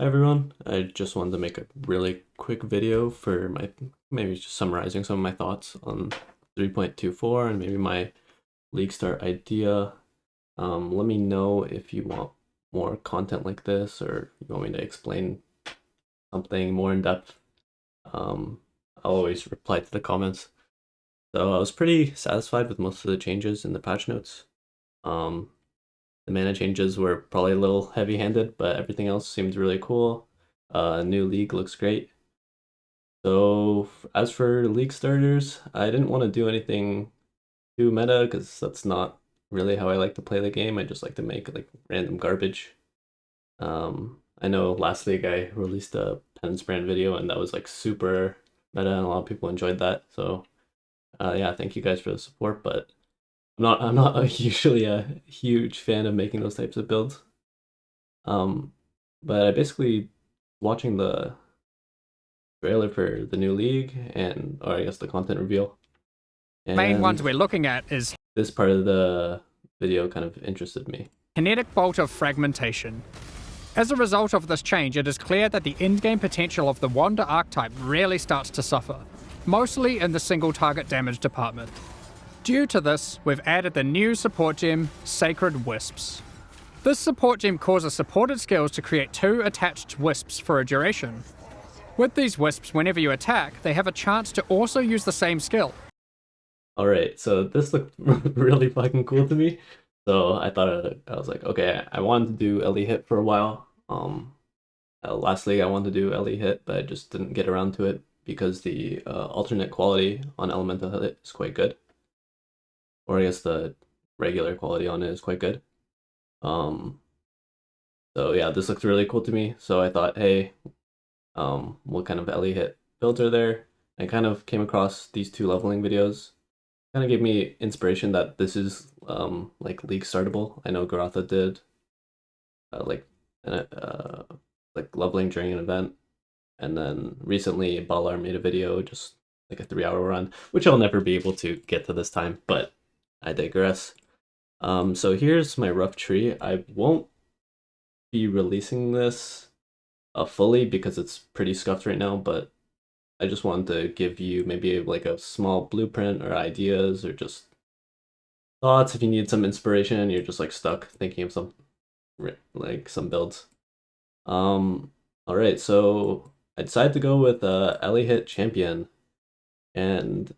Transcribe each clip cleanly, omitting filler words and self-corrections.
Hi everyone, I just wanted to make a really quick video for maybe just summarizing some of my thoughts on 3.24 and maybe my league start idea. Let me know if you want more content like this or you want me to explain something more in depth. I'll always reply to the comments. So I was pretty satisfied with most of the changes in the patch notes. Um, the mana changes were probably a little heavy-handed, but everything else seemed really cool. New league looks great. So as for league starters, I didn't want to do anything too meta because that's not really how I like to play the game. I just like to make like random garbage. I know last league I released a penance brand video and that was like super meta and a lot of people enjoyed that. So yeah, thank you guys for the support, but I'm not usually a huge fan of making those types of builds. Um, but I basically watching the trailer for the new league or I guess the content reveal. Main ones And we're looking at is this part of the video kind of interested me. Kinetic Bolt of Fragmentation. As a result of this change, it is clear that the endgame potential of the Wander archetype really starts to suffer, mostly in the single target damage department. Due to this, we've added the new support gem, Sacred Wisps. This support gem causes supported skills to create 2 attached wisps for a duration. With these wisps, whenever you attack, they have a chance to also use the same skill. All right, so this looked really fucking cool to me. So I was like, okay, I wanted to do LE hit for a while. Last league I wanted to do LE hit, but I just didn't get around to it because the alternate quality on elemental hit is quite good, or I guess the regular quality on it is quite good. Um, so yeah, this looked really cool to me. So I thought, hey, what kind of LE hit builds are there? I kind of came across these 2 leveling videos. Kind of gave me inspiration that this is like league startable. I know Garatha did uh, like uh like leveling during an event, and then recently Balar made a video just like a 3-hour run, which I'll never be able to get to this time, but I digress. So here's my rough tree. I won't be releasing this fully because it's pretty scuffed right now, but I just wanted to give you maybe like a small blueprint or ideas or just thoughts if you need some inspiration and you're just like stuck thinking of some builds. All right, so I decided to go with Ellie Hit Champion, and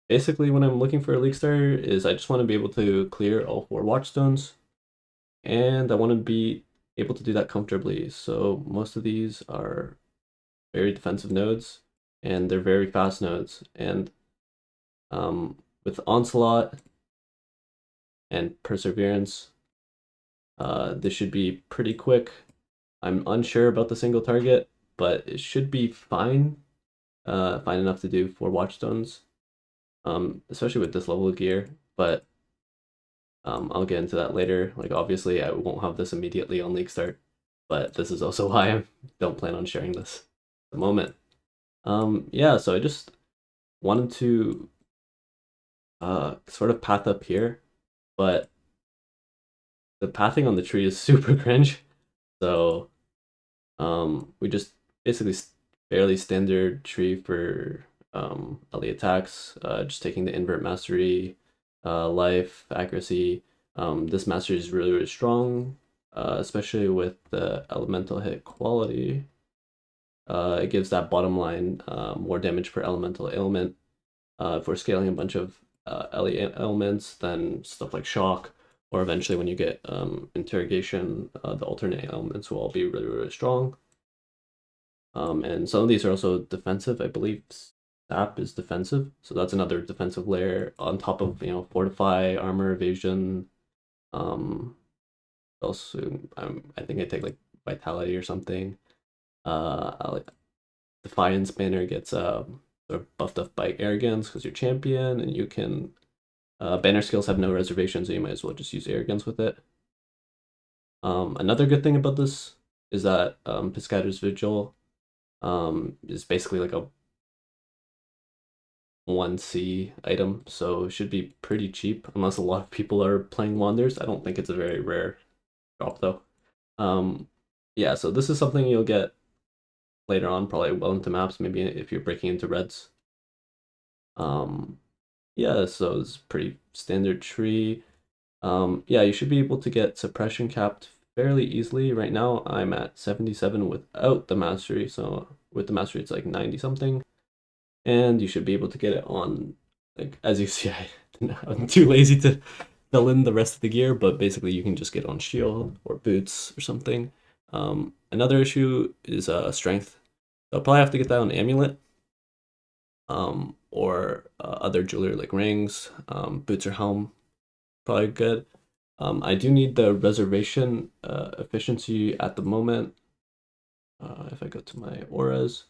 basically when I'm looking for a league starter is I just want to be able to clear all 4 watchstones, and I want to be able to do that comfortably. So most of these are very defensive nodes, and they're very fast nodes, and with Onslaught and Perseverance, this should be pretty quick. I'm unsure about the single target, but it should be fine. Fine enough to do 4 watchstones. Especially with this level of gear, but I'll get into that later. Like obviously I won't have this immediately on League Start, but this is also why I don't plan on sharing this at the moment. Yeah, so I just wanted to sort of path up here, but the pathing on the tree is super cringe. So we just basically fairly standard tree for LE attacks, just taking the invert mastery, life, accuracy. This mastery is really, really strong, especially with the elemental hit quality. It gives that bottom line more damage per elemental ailment. If we're scaling a bunch of LE elements, then stuff like shock, or eventually when you get interrogation, the alternate elements will all be really, really strong. And some of these are also defensive. I believe Sap is defensive, so that's another defensive layer on top of fortify, armor, evasion. Also, I think I take like vitality or something. Like Defiance banner gets sort of buffed up by arrogance because you're champion, and you can banner skills have no reservations, so you might as well just use arrogance with it. Another good thing about this is that Piscator's Vigil is basically like a 1C item, so it should be pretty cheap unless a lot of people are playing Wanders. I don't think it's a very rare drop though. yeah, so this is something you'll get later on, probably well into maps, maybe if you're breaking into reds. Um, yeah, so it's pretty standard tree. Yeah, you should be able to get suppression capped fairly easily. Right now, I'm at 77 without the mastery, so with the mastery, it's like 90 something. And you should be able to get it on, like, as you see, I'm too lazy to fill in the rest of the gear, but basically you can just get on shield or boots or something. Another issue is strength. I'll probably have to get that on amulet, or other jewelry like rings, boots or helm, probably good. I do need the reservation efficiency at the moment. If I go to my auras,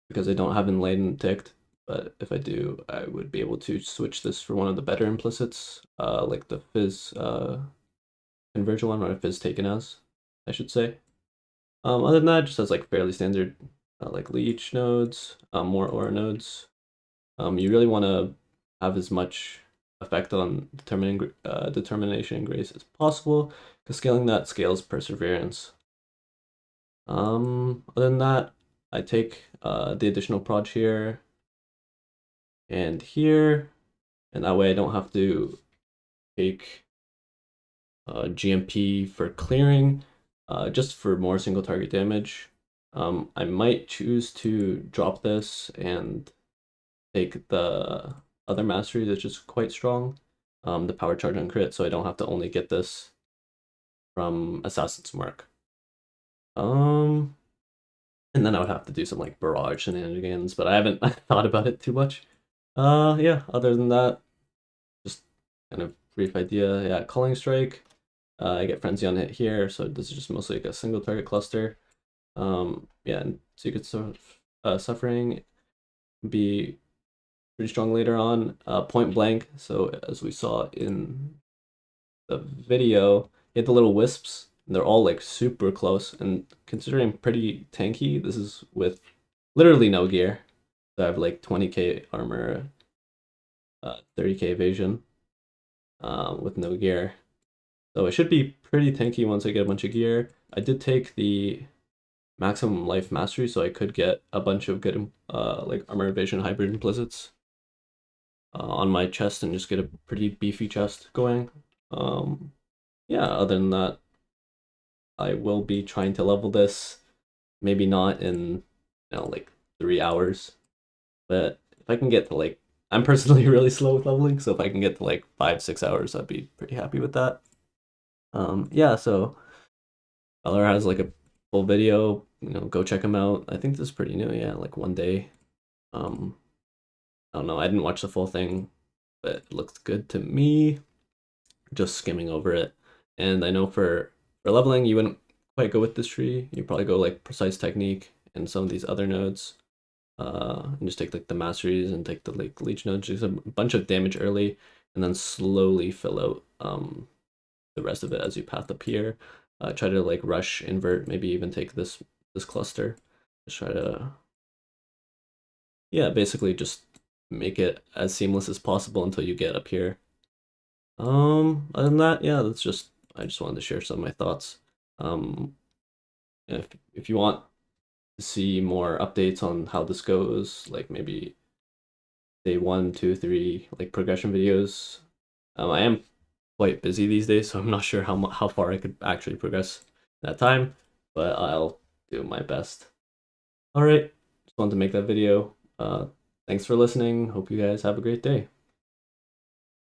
because I don't have Enlightened ticked, but if I do, I would be able to switch this for one of the better implicits, like the Fizz Convergent one, or Fizz Taken As, I should say. Other than that, it just has like fairly standard like leech nodes, more aura nodes. You really want to have as much effect on determining determination and grace as possible, because scaling that scales perseverance. Other than that, I take the additional prod here and here, and that way I don't have to take GMP for clearing, just for more single target damage. I might choose to drop this and take the other mastery that's just quite strong, the power charge on crit, so I don't have to only get this from Assassin's Mark. Um, and then I would have to do some like barrage shenanigans, but I haven't thought about it too much. Yeah, other than that, just kind of brief idea. Yeah, Culling Strike. I get Frenzy on hit here, so this is just mostly like a single target cluster. Yeah, and Secret Suffering be pretty strong later on. Point Blank, so as we saw in the video, you had the little wisps. And they're all like super close, and considering pretty tanky, this is with literally no gear. So I have like 20k armor, 30k evasion, with no gear. So it should be pretty tanky once I get a bunch of gear. I did take the maximum life mastery, so I could get a bunch of good like armor evasion hybrid implicits on my chest and just get a pretty beefy chest going. Yeah, other than that, I will be trying to level this. Maybe not in, like 3 hours, but if I can get to like, I'm personally really slow with leveling, so if I can get to like 5, 6 hours, I'd be pretty happy with that. Yeah, so Valor has like a full video, go check him out. I think this is pretty new, yeah, like one day. Um, I don't know, I didn't watch the full thing, but it looks good to me, just skimming over it. And I know for leveling, you wouldn't quite go with this tree. You probably go like precise technique and some of these other nodes. And just take like the masteries and take the like leech nodes, just a bunch of damage early, and then slowly fill out the rest of it as you path up here. Try to like rush, invert, maybe even take this cluster. Just try to, yeah, basically just make it as seamless as possible until you get up here. Other than that, yeah, I just wanted to share some of my thoughts. Um, if you want to see more updates on how this goes, like maybe day 1, 2, 3, like progression videos. I am quite busy these days, so I'm not sure how far I could actually progress that time, but I'll do my best. All right, just wanted to make that video. Thanks for listening. Hope you guys have a great day.